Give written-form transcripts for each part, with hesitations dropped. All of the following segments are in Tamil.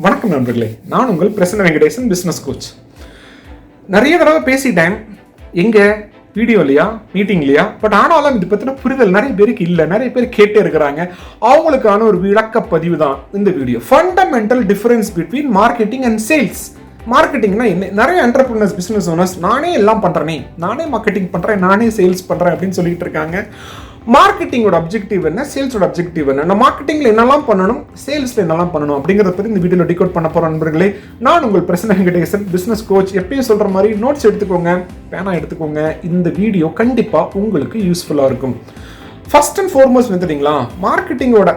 வணக்கம் நண்பர்களே, நான் உங்கள் பிரசன்ன வெங்கடேசன், பிஸ்னஸ் கோச். நிறைய தடவை பேசிட்டேன், எங்க வீடியோ இல்லையா, மீட்டிங் இல்லையா. பட் ஆனாலும் இது பற்றின புரிதல் நிறைய பேருக்கு இல்லை. நிறைய பேர் கேட்டே இருக்கிறாங்க. அவங்களுக்கான ஒரு விளக்க பதிவு தான் இந்த வீடியோ. Fundamental difference between marketing and sales. மார்க்கெட்டிங்னா என்ன? நிறைய என்டர்பிரினர்ஸ், பிஸ்னஸ் ஓனர்ஸ் நானே எல்லாம் பண்ணுறேனே, நானே மார்க்கெட்டிங் பண்ணுறேன், நானே சேல்ஸ் பண்ணுறேன் அப்படின்னு சொல்லிட்டு இருக்காங்க. மார்க்கெட்டிங்கோட அப்ஜெக்டிவ் என்ன, சேல்ஸோட அப்ஜெக்டிவ் என்ன, நான் மார்க்கெட்டிங்ல என்னெல்லாம் பண்ணணும், சேல்ஸ்ல என்னெல்லாம் பண்ணணும் அப்படிங்கிறத பற்றி இந்த வீடியோவில் டிகோட் பண்ண போகிற நண்பர்களே. நான் உங்கள் பிரசன்ன வெங்கடேசன், பிஸ்னஸ் கோச். எப்பயும் சொல்கிற மாதிரி நோட்ஸ் எடுத்துக்கோங்க, பேனா எடுத்துக்கோங்க. இந்த வீடியோ கண்டிப்பாக உங்களுக்கு யூஸ்ஃபுல்லாக இருக்கும். ஃபர்ஸ்ட் அண்ட் ஃபார்மோஸ்ட் வந்துட்டீங்களா, மார்க்கெட்டிங்கோட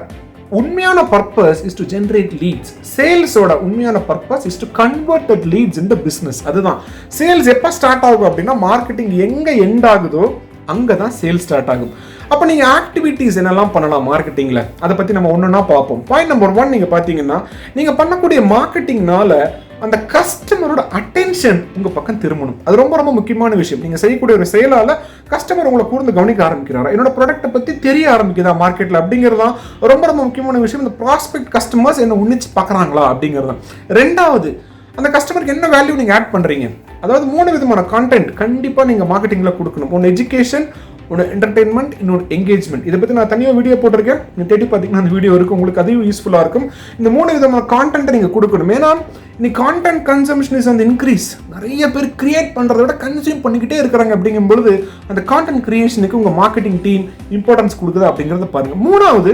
உண்மையான purpose is to generate leads. சேல்ஸோட உண்மையான purpose is to convert leads in the business. அதுதான் சேல்ஸ். எப்போ ஸ்டார்ட் ஆகும் அப்படின்னா, மார்க்கெட்டிங் எங்கே எண்ட் ஆகுதோ அங்கே தான் சேல்ஸ் ஸ்டார்ட் ஆகும். அப்போ நீங்கள் ஆக்டிவிட்டீஸ் என்னெல்லாம் பண்ணலாம் மார்க்கெட்டிங்கில், அதை பற்றி நம்ம ஒன்றுனா பார்ப்போம். பாயிண்ட் நம்பர் 1, நீங்கள் பார்த்தீங்கன்னா, நீங்கள் பண்ணக்கூடிய மார்க்கெட்டிங்னால அந்த கஸ்டமரோட அட்டென்ஷன் உங்கள் பக்கம் திரும்பணும். அது ரொம்ப ரொம்ப முக்கியமான விஷயம். நீங்கள் செய்யக்கூடிய ஒரு செயலால் கஸ்டமர் உங்களை கூர்ந்து கவனிக்க ஆரம்பிக்கிறாரா, என்னோட ப்ராடக்ட்டை பற்றி தெரிய ஆரம்பிக்குதா மார்க்கெட்டில் அப்படிங்கிறது தான் ரொம்ப ரொம்ப முக்கியமான விஷயம். இந்த ப்ராஸ்பெக்ட் கஸ்டமர்ஸ் என்ன உன்னிச்சு பார்க்குறாங்களா அப்படிங்கிறது தான். ரெண்டாவது, அந்த கஸ்டமருக்கு என்ன வேல்யூ நீங்கள் ஆட் பண்ணுறீங்க. அதாவது 3 விதமான கான்டென்ட் கண்டிப்பாக நீங்கள் மார்க்கெட்டிங்கில் கொடுக்கணும். ஒன்று எஜுகேஷன், ஒன்று என்டர்டெயின்மெண்ட், இன்னொரு என்கேஜ்மெண்ட். இதை பற்றி நான் தனியாக வீடியோ போட்டிருக்கேன், நீங்கள் தேடி பார்த்தீங்கன்னா அந்த வீடியோ இருக்கும், உங்களுக்கு அதையும் யூஸ்ஃபுல்லாக இருக்கும். இந்த 3 விதமான கான்டென்ட்டை நீங்கள் கொடுக்கணும். ஏன்னா இன்னைக்கு கான்டென்ட் கன்சம்ஷன் இஸ் அந்த இன்க்ரீஸ். நிறைய பேர் கிரியேட் பண்ணுறத விட கன்சியூம் பண்ணிக்கிட்டே இருக்கிறாங்க. அப்படிங்கும்பொழுது அந்த கான்டென்ட் கிரியேஷனுக்கு உங்கள் மார்க்கெட்டிங் டீம் இம்பார்ட்டன்ஸ் கொடுக்குது அப்படிங்கிறத பாருங்கள். 3வது,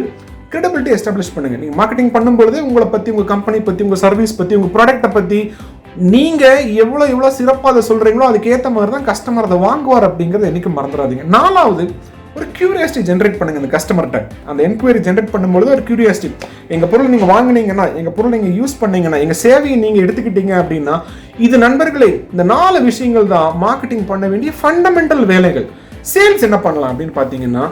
கிரெடிபிலிட்டி எஸ்டாப்ளிஷ் பண்ணுங்க. நீங்கள் மார்க்கெட்டிங் பண்ணும்போது உங்களை பற்றி, உங்கள் கம்பெனி பற்றி, உங்கள் சர்வீஸ் பற்றி, உங்கள் ப்ராடக்ட்டை பற்றி நீங்கள் எவ்வளோ சிறப்பாக அதை சொல்கிறீங்களோ அதுக்கேற்ற மாதிரி தான் கஸ்டமர் அதை வாங்குவார் அப்படிங்கிறத என்னைக்கு மறந்துடாதீங்க. 4வது, ஒரு கியூரியாசிட்டி ஜென்ரேட் பண்ணுங்க அந்த கஸ்டமர்கிட்ட. அந்த என்கொயரி ஜென்ரேட் பண்ணும்போது ஒரு கியூரியாசிட்டி, எங்கள் பொருள் நீங்கள் வாங்கினீங்கன்னா, எங்கள் பொருள் நீங்கள் யூஸ் பண்ணீங்கன்னா, எங்கள் சேவையை நீங்கள் எடுத்துக்கிட்டீங்க அப்படின்னா, இது நண்பர்களே, இந்த 4 விஷயங்கள் தான் மார்க்கெட்டிங் பண்ண வேண்டிய ஃபண்டமெண்டல் வேலைகள். சேல்ஸ் என்ன பண்ணலாம் அப்படின்னு பார்த்தீங்கன்னா,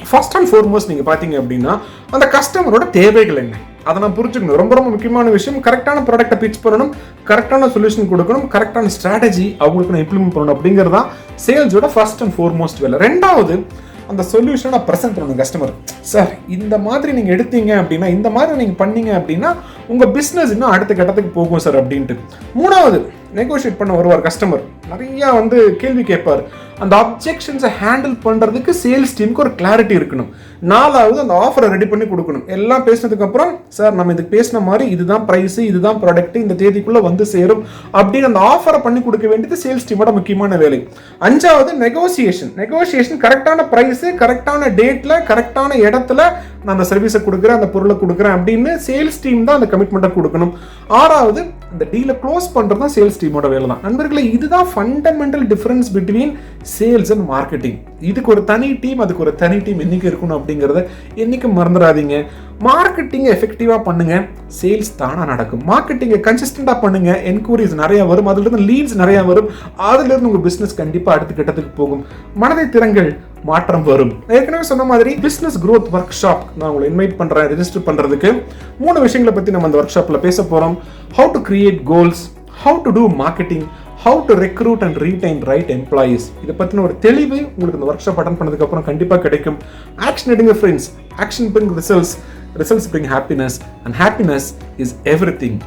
ஃபர்ஸ்ட் அண்ட் ஃபார்மோஸ்ட் நீங்கள் பார்த்தீங்க அப்படின்னா, அந்த கஸ்டமரோட தேவைகள் என்ன அதை நான் புரிஞ்சுக்கணும். ரொம்ப ரொம்ப முக்கியமான விஷயம். கரெக்டான ப்ராடக்ட்டை பிச் பண்ணணும், கரெக்டான சொல்யூஷன் கொடுக்கணும், கரெக்டான ஸ்ட்ராட்டஜி அவங்களுக்கு நான் இம்ப்ளிமெண்ட் பண்ணணும் அப்படிங்கிறது தான் சேல்ஸோட ஃபர்ஸ்ட் அண்ட் ஃபார்மோஸ்ட் வேலை. ரெண்டாவது, அந்த சொல்யூஷனை ப்ரெசென்ட் பண்ணணும் கஸ்டமர். சார், இந்த மாதிரி நீங்கள் எடுத்தீங்க அப்படின்னா, இந்த மாதிரி நீங்கள் பண்ணீங்க அப்படின்னா உங்கள் பிஸ்னஸ் இன்னும் அடுத்த கட்டத்துக்கு போகும் சார் அப்படின்ட்டு. 3வது, நெகோஷியேட் பண்ண வருவார் கஸ்டமர். நிறையா கேள்வி கேட்பார். அந்த அப்ஜெக்ஷன்ஸை ஹேண்டில் பண்ணுறதுக்கு சேல்ஸ் டீமுக்கு ஒரு கிளாரிட்டி இருக்கணும். 4வது, அந்த ஆஃபரை ரெடி பண்ணி கொடுக்கணும். எல்லாம் பேசினதுக்கப்புறம், சார் நம்ம இதுக்கு பேசின மாதிரி இதுதான் ப்ரைஸு, இதுதான் ப்ராடக்ட், இந்த தேதிக்குள்ளே வந்து சேரும் அப்படின்னு அந்த ஆஃபரை பண்ணி கொடுக்க வேண்டியது சேல்ஸ் டீமோட முக்கியமான வேலை. 5வது, நெகோசியேஷன். கரெக்டான ப்ரைஸு, கரெக்டான டேட்டில், கரெக்டான இடத்துல நான் அந்த சர்வீஸை கொடுக்குறேன், அந்த பொருளை கொடுக்குறேன் அப்படின்னு சேல்ஸ் டீம் தான் அந்த கமிட்மெண்ட்டை கொடுக்கணும். 6வது, அந்த டீலை க்ளோஸ் பண்ணுறது தான் சேல்ஸ் டீமோட வேலை தான். நண்பர்களே, இதுதான் fundamental difference between sales and marketing. இதுக்கு ஒரு தனி டீம், அதுக்கு ஒரு தனி டீம் என்னைக்கு இருக்கணும் அப்படிங்கிறத என்னைக்கு மறந்துடாதீங்க. மார்க்கெட்டிங்கை எஃபெக்டிவாக பண்ணுங்க, சேல்ஸ் தானாக நடக்கும். மார்க்கெட்டிங்கை கன்சிஸ்டண்டாக பண்ணுங்க, என்கொயரிஸ் நிறையா வரும், அதுலேருந்து லீட்ஸ் நிறையா வரும், அதுலேருந்து உங்கள் பிஸ்னஸ் கண்டிப்பாக அடுத்த கட்டத்துக்கு போகும். மனதை திறங்கள், மாற்றம் வரும். ஏற்கனவே சொன்ன மாதிரி பிஸ்னஸ் growth ஒர்க் ஷாப் நான் உங்களை இன்வைட் பண்ணுறேன் ரெஜிஸ்டர் பண்ணுறதுக்கு. 3 விஷயங்களை பற்றி நம்ம அந்த ஒர்க் ஷாப்பில் பேச போகிறோம். How to create goals, how to do marketing, how to recruit and retain right employees. இதை பற்றின ஒரு தெளிவு உங்களுக்கு இந்த ஒர்க் ஷாப் அட்டன் பண்ணதுக்கப்புறம் கண்டிப்பாக கிடைக்கும். ஆக்ஷன் எடுங்க friends. Action bring results, results bring happiness, and happiness is everything.